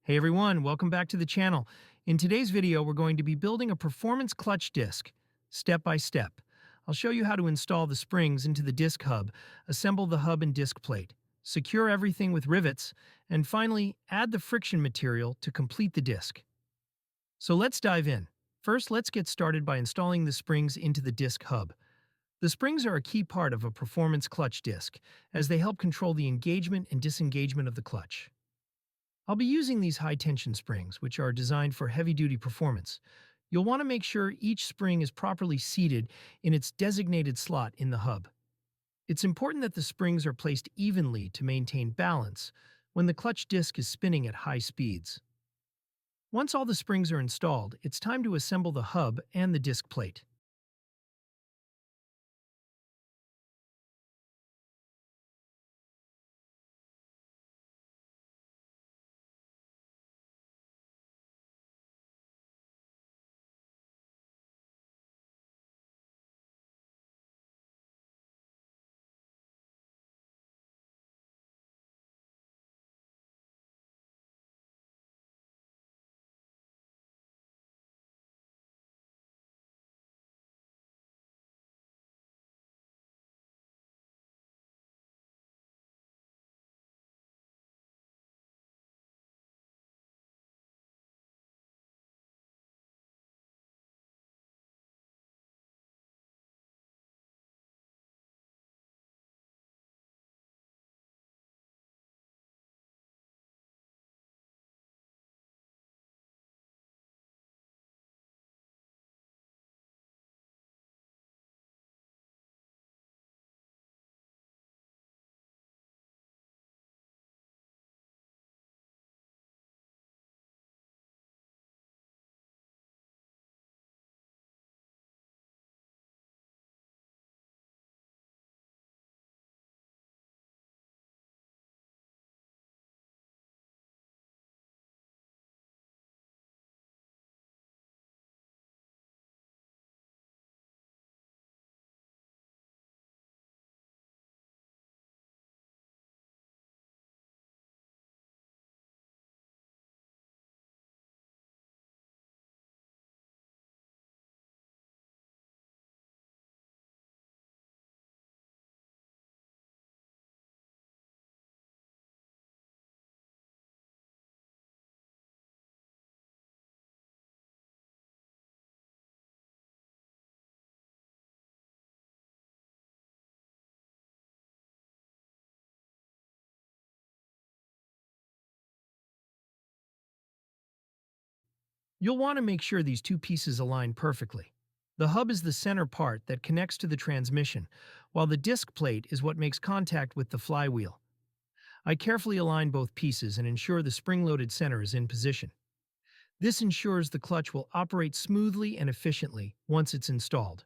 Hey everyone, welcome back to the channel. In today's video, we're going to be building a performance clutch disc, step by step. I'll show you how to install the springs into the disc hub, assemble the hub and disc plate, secure everything with rivets, and finally, add the friction material to complete the disc. So let's dive in. First, let's get started by installing the springs into the disc hub. The springs are a key part of a performance clutch disc, as they help control the engagement and disengagement of the clutch. I'll be using these high-tension springs, which are designed for heavy-duty performance. You'll want to make sure each spring is properly seated in its designated slot in the hub. It's important that the springs are placed evenly to maintain balance when the clutch disc is spinning at high speeds. Once all the springs are installed, it's time to assemble the hub and the disc plate. You'll want to make sure these two pieces align perfectly. The hub is the center part that connects to the transmission, while the disc plate is what makes contact with the flywheel. I carefully align both pieces and ensure the spring-loaded center is in position. This ensures the clutch will operate smoothly and efficiently once it's installed.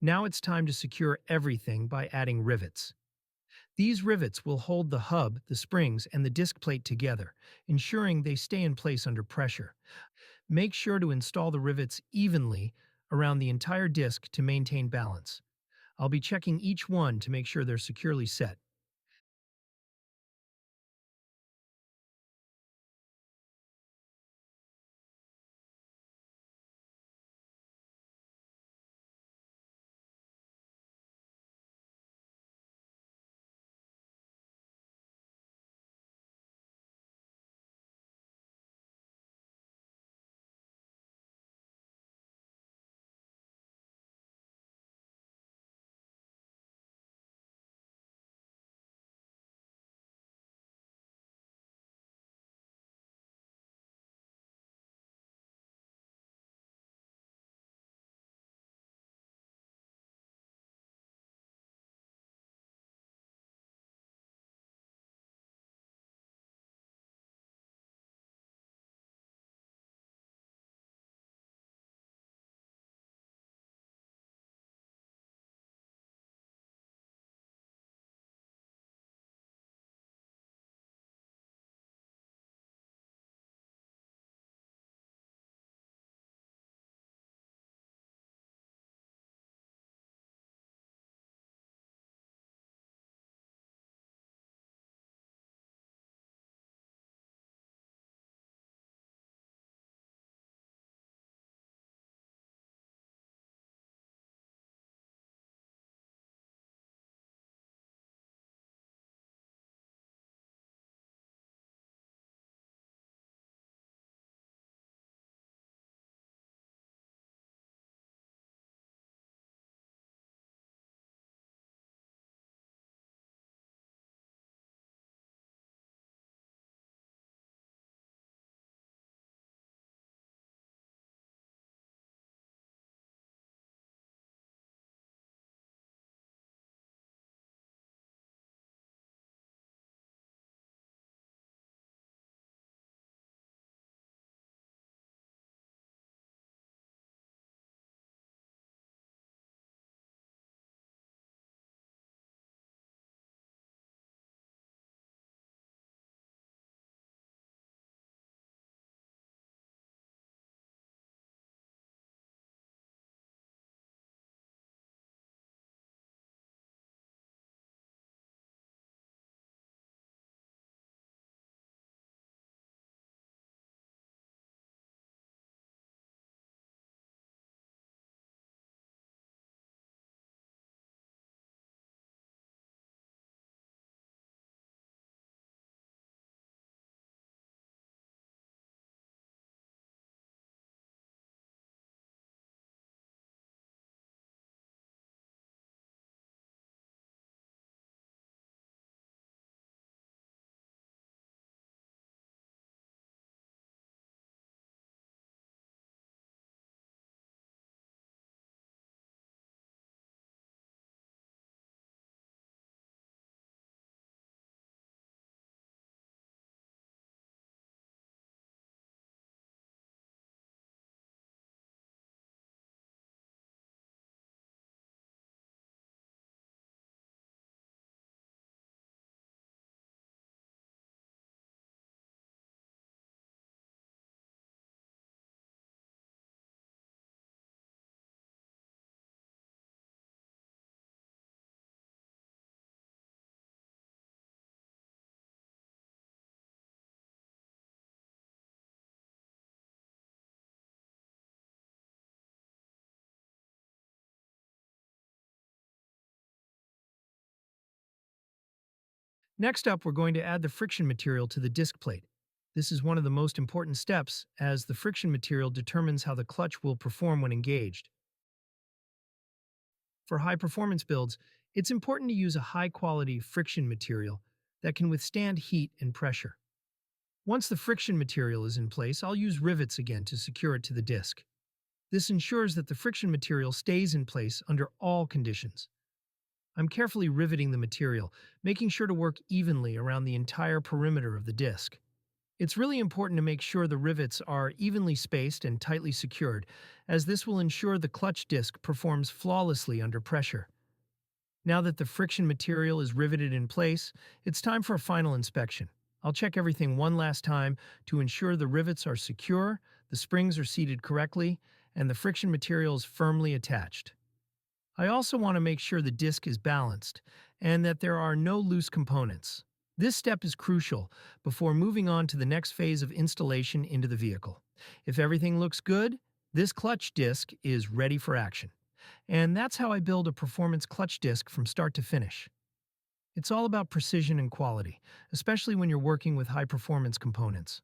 Now it's time to secure everything by adding rivets. These rivets will hold the hub, the springs, and the disc plate together, ensuring they stay in place under pressure. Make sure to install the rivets evenly around the entire disc to maintain balance. I'll be checking each one to make sure they're securely set. Next up, we're going to add the friction material to the disc plate. This is one of the most important steps, as the friction material determines how the clutch will perform when engaged. For high-performance builds, it's important to use a high-quality friction material that can withstand heat and pressure. Once the friction material is in place, I'll use rivets again to secure it to the disc. This ensures that the friction material stays in place under all conditions. I'm carefully riveting the material, making sure to work evenly around the entire perimeter of the disc. It's really important to make sure the rivets are evenly spaced and tightly secured, as this will ensure the clutch disc performs flawlessly under pressure. Now that the friction material is riveted in place, it's time for a final inspection. I'll check everything one last time to ensure the rivets are secure, the springs are seated correctly, and the friction material is firmly attached. I also want to make sure the disc is balanced and that there are no loose components. This step is crucial before moving on to the next phase of installation into the vehicle. If everything looks good, this clutch disc is ready for action. And that's how I build a performance clutch disc from start to finish. It's all about precision and quality, especially when you're working with high-performance components.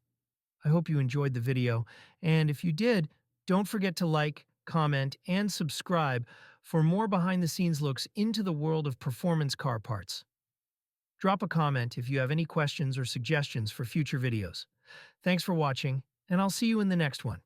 I hope you enjoyed the video, and if you did, don't forget to like, comment, and subscribe for more behind-the-scenes looks into the world of performance car parts. Drop a comment if you have any questions or suggestions for future videos. Thanks for watching, and I'll see you in the next one.